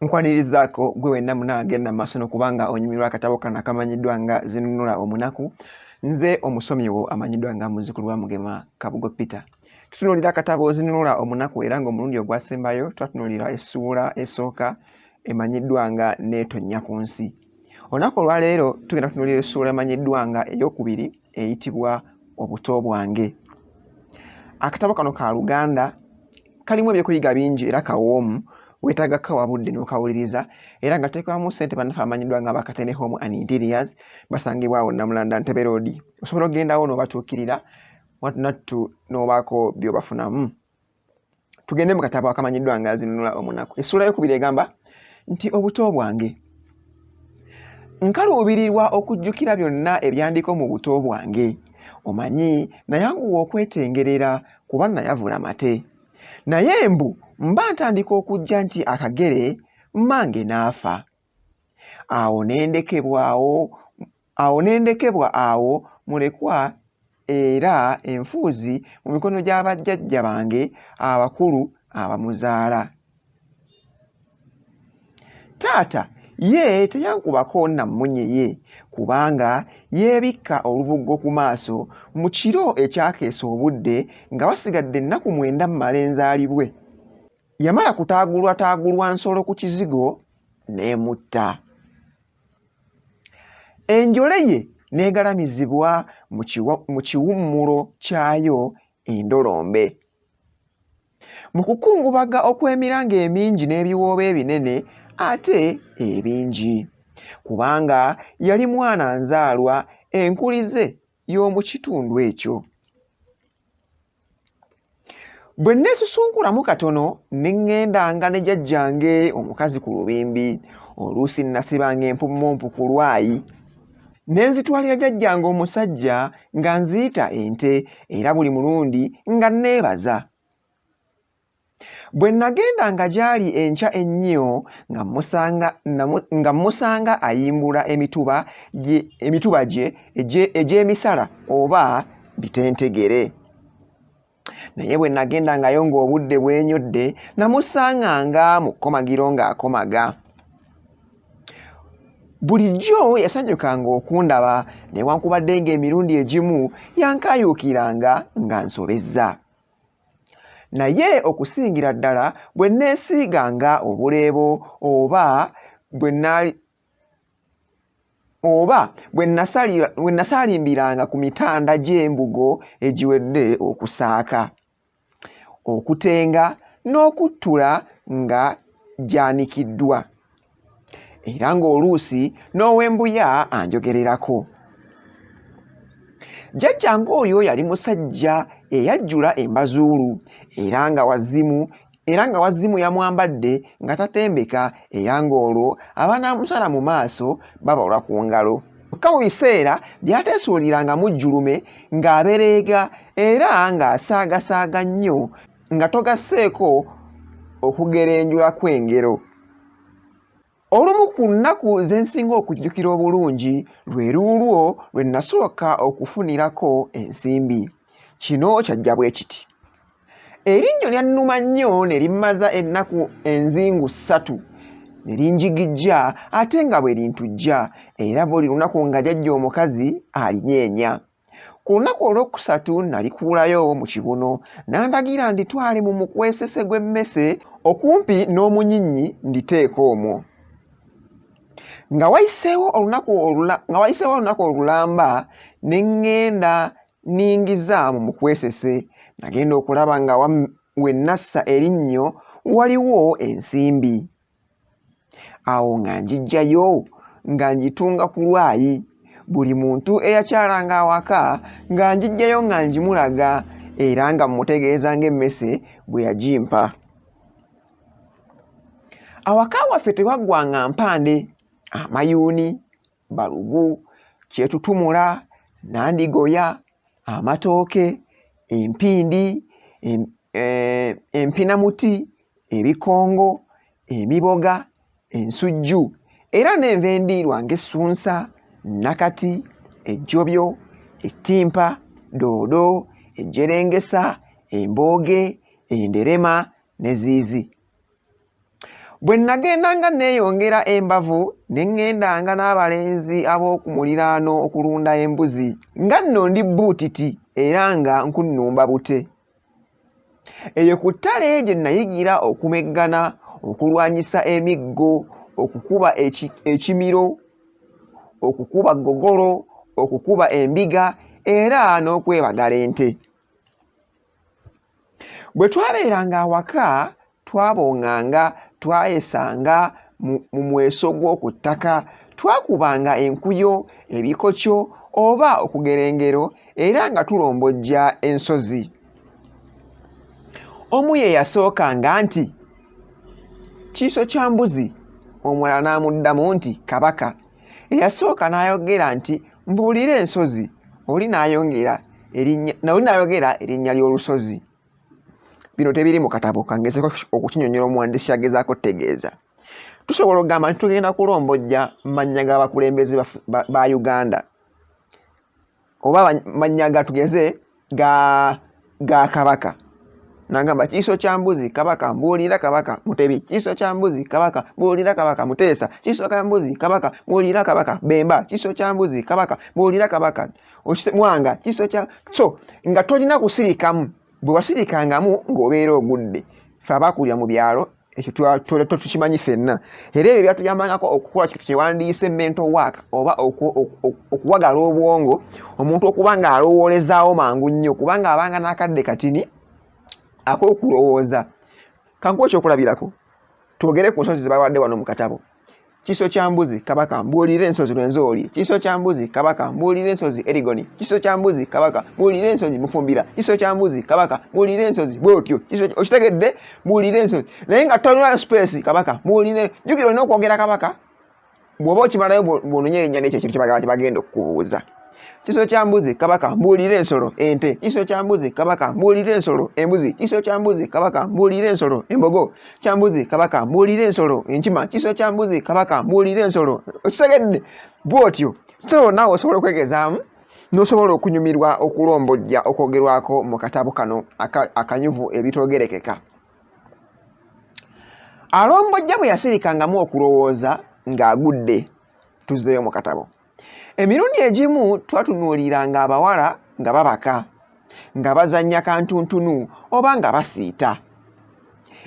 Nkwanirizaako gwe wenna munange namaaso n'okubanga onyumirwa akatabo kano akamanyiddwa nga Zinunula Omunaku. Nze omusomi wo amanyiddwa nga Muzzukulu wa Mugema Kabugo Peter. Tutunuulira akatabo Zinunula Omunaku era ng'omulundi ogwasembayo twatunuulira essuula esooka emanyiddwa nga Neetonnya ku nsi. Olunaku olwaleero tugenda kutunuulira essuula emanyiddwa nga Eyokubiri eyitibwa Obuto bwange. Akatabo kano ka Luganda kalimu ebyokuyiga bingi era kawoomu. Wetaaga kawabudde n'okawuliriza era nga teekwamu ssente bannaffe amanyiddwa nga Bakatene Home and Interiors basangibwawo Namulanda Ntebe Road. Osobola okgendawo n'obatuukirira wattu n'obaako by'obafunamu. Tugende mu katabo akamanyiddwa nga Zinunula Omunaku. Essuula eyokubiri egamba nti obuto bwange. Nkaluubirirwa okujjukira byonna ebyandiko mu buto bwange. Omanyi nayanguwa okwetengerera kuba nayavula mate. Naye mbu mba ntandika okujja nti akagere mmange n'afa. Awo nendekebwa awo mulekwa era enfuuzi mu mikono gy'abajjajja bange abakulu abamuzaala. Taata ye teyankubako nammunye ye kubanga yeebikka olubuggo ku maaso mu kiro ekyakeesa obudde nga wasigadde ennaku 9 mmale enzaalibwe. Yamala kutaagulwa nsolo ku kizigo n'emutta. Enjole ye n'egalamizibwa mu kiwummulo kyayo endolombe. Mu kukungubaga okw'emiranga emingi n'ebiwoobe ebinene ate ebingi, kubanga yali mwana nzaalwa enkulize y'omu kitundu ekyo. Bwe neesusunkulamu katono ne ŋŋendanga ne jjajjange omukazi ku lubimbi, oluusi nasibanga empummumpu ku lwayi ne nzitwalira jjajjange omusajja nga nziyita ente era buli mulundi nga nneebaza. Bwe nagendanga gy'ali enkya ennyo nga musanga ayimbula emituba gye egy'emisala oba bitentegere. Naye bwe nagendangayo ng'obudde bwenyodde namusanganga mu kkomagiro ng'akomaga. Bulijjo yasanyukanga okundaba newankubadde ng'emirundi egimu yankayuukiranga nga nsobezza. Naye okusingira ddala bwe neesiiganga obuleebo oba bwe nasaalimbiranga ku mitanda gy'embugo egiwedde okusaaka, okutenga n'okuttula nga gyanikiddwa, era ng'oluusi n'ow'embuya anjogererako. Jjajjange oyo yali musajja eyajjula embazuulu era nga wazimu yamwambadde nga tatembeka era ng'olwo abanaamusala mu maaso babalwa ku ngalo. Kyokka mu biseera byateesuuliranga mujjulume ng'abereega era ng'asaagasaaga nnyo nga togasseeko okugerenjula kw'engero. Olumu ku nnaku ze nsinga okujjukira obulungi lwe luulwo lwe nasooka okufunirako ensimbi. Kino kyajja bwe kiti. Erinnyo lyannuma nnyo ne limmaza ennaku enzingu 3 ne linjigijja ate nga bwe lintujja era buli lunaku nga jjajja omukazi alinyeenya. Ku lunaku olwokusatu nalikuulayo mu kibuno n'andagira nditwale mu mukwesese gw'emmese okumpi n'omunyinyi nditeeka omwo. Nga wayiseewo olunaku olulamba ne ŋŋenda ningiza mu mukwesese, nagenda okulaba nga we nassa erinnyo waliwo ensimbi. Awo nga ngiggyayo nga ngitunga ku lwayi, buli muntu eyakyalanga awaka nga ngiggyayo nga ngimulaga era nga mmutegeeza ng'emmese bwe yagimpa. Awaka waffe tewaggwanga mpande, amayuuni, balugu, kyetutumula, nandigoya, amatooke, empindi, empinamuti, ebikongo, emiboga, ensujju era n'enva endiirwa ng'essunsa, nakati, ejjobyo, ettimpa, doodo, ejjerengesa, embooge, enderema ne ziizi. bwe nagendanga neeyongera embavu ne ŋŋendanga n'abalenzi ab'okumuliraano okulunda embuzi nga nno ndi buutiti era nga nkunnumba bute. Eyo ku ttale gye nayigira okumeggana, okulwanyisa emiggo, okukuba ekimiro, okukuba ggogolo, okukuba embiga era n'okwebagala ente. Bwe twabeeranga awaka twabonganga, twayesanga mu mweso gw'oku ttaka, twakubanga enkuyo, ebikokyo oba okugerengero era nga tulombojja ensozi. Omu ye yasookanga nti, "Kiiso kya mbuzi?" Omulala n'amuddamu nti, "Kabaka." Eyasooka n'ayogera nti, "Mbuulira ensozi." Oli n'ayogera erinnya ly'olusozi. Bino tebiri mu katabo, kangezeeko okukinyonnyola omuwandiisi agezaako kutegeeza. Tusobola okugamba nti tugenda kulombojja mannya g'abakulembeze ba Uganda oba mannya gatugeze ga kabaka. Nagamba kiiso kya mbuzi kabaka, mbuulira kabaka. Mutebi kiiso kya mbuzi kabaka, mbuulira kabaka. Muteesa kiiso kya mbuzi kabaka, mbuulira kabaka. Bemba kiiso kya mbuzi kabaka, mbuulira kabaka. Mwanga kiiso kya so nga tolina kusirikamu. Bwe wasirikangamu ng'obeera ogudde. Ffe abaakulira mu byalo ekyo tukimanyi ffenna. Era ebyo byatuyambangako okukola kintu kyewandiise mental work oba okuwagala obwongo, omuntu okuba ng'alowoolezaawo mangu nnyo kubanga abanga n'akadde katini ak'okulowooza. Kankuwa ekyokulabirako twogere ku nsozi ze bawadde wano mu katabo. Kiiso kya mbuzi kabaka, mbuulira ensozi Lwenzori. Kiiso kya mbuzi kabaka, mbuulira ensozi Erigoni. Kiiso kya mbuzi kabaka, mbuulira ensozi Mufumbira. Kiiso kya mbuzi kabaka, mbuulira ensozi bw'otyo. Okitegedde? Mbuulira ensozi. Naye nga tolina space kabaka, mbuulire. Jjukira olina okwogera kabaka bw'oba okimalayo bw'onoonya erinnya n'ekyo ekintu kye bagenda okukubuuza. Kiiso kya mbuzi kabaka, mbuulira ensolo ente. Kiiso kya mbuzi kabaka, mbuulira ensolo embuzi. Kiiso kya mbuzi kabaka, mbuulira ensolo embogo. Kya mbuzi kabaka, mbuulira ensolo enkima. Kiiso kya mbuzi kabaka, mbuulira ensolo. Okitegedde? Bw'otyo so naawe osobola okwegezaamu n'osobola okunyumirwa okulombojja okwogerwako mu katabo kano akanyuvu ebitoogerekeka. Alombojja bwe yasirikangamu okulowooza ng'agudde. Tuzzeeyo mu katabo. Emirundi egimu twatunuuliranga abawala nga babaka, nga bazannya kantuntunu oba nga basiita.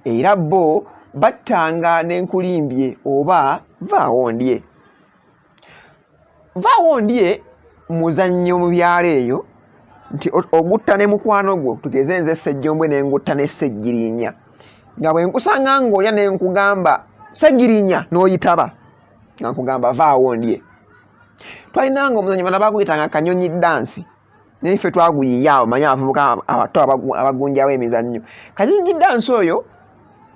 Era bo battanga n'enkulimbye oba vaawondye. Vaawondye muzannyo mu byalo eyo nti ogutta ne mukwano gwo, tugeze nze Ssejjombwe ne ngutta ne Ssejjirinya. Nga bwe nkusanga ng'olya ne nkugamba Ssejjirinya n'oyitaba nga nkugamba vaawondye. Twalinanga omuzannyo bano baguyitanga kanyonyi dansi. Naye ffe twaguyiya omanyi abavubuka abato abagunjawo emizannyo. Kanyonyi dansi oyo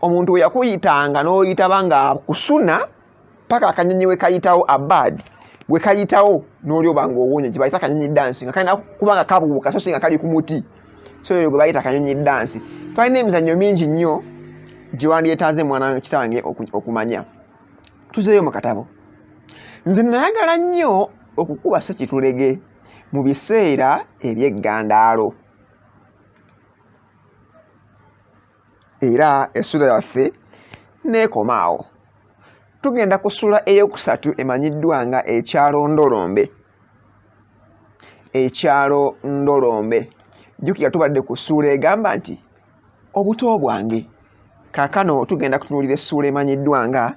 omuntu we yakuyitanga n'oyitaba nga kusuna paka akanyonyi we kayitawo abad we kayitawo n'oli oba ng'owonye kye bayita kanyonyi dansi nga kalina kuba nga kabuuka so si nga kali ku muti. So oyo gwe bayita kanyonyi dansi. Twalina emizannyo mingi nnyo gye wandyetanze mwana kitange okumanya. Tuzeeyo mu katabo. Nze nayagala nnyo okukuba ssekitulege mu biseera eby'eggandaalo. Era essula yaffe neekomaawo. Tugenda ku ssula eyokusatu emanyiddwa nga ekyalo Ndolombe. Ekyalo Ndolombe. Jjukira tubadde ku ssuula egamba nti obuto bwange. Kaakano tugenda kutunuulira essuula emanyiddwa nga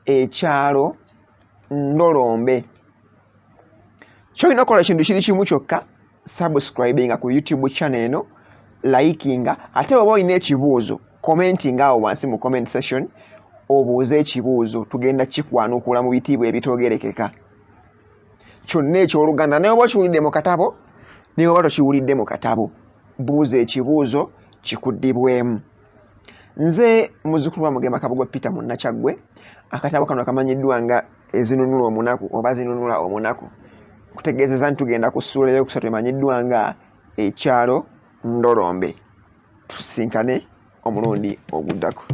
ekyalo Ndolombe. Kyolina okukola ekintu kiri kimu kyokka, subscribinga ku YouTube channel eno, likinga, ate oba olina ekibuuzo commentinga awo wansi mu comment section obuuze ekibuuzo, tugenda kikwanukula mu bitiibwa ebitoogerekeka. Kyonna eky'Oluganda naye oba okiwulidde mu katabo naye oba tokiwulidde mu katabo, buuza ekibuuzo kikuddibwemu. Nze muzzukulu wa Mugema Kabugo Peter Munnakyaggwe. Akatabo kano kamanyiddwa nga Zinunula Omunaku oba Zinunula Omunaku. Kutegeezeza nti tugenda ku ssuula eyokusatu emanyiddwa nga ekyalo Ndolombe. Tusinkane omulundi oguddako.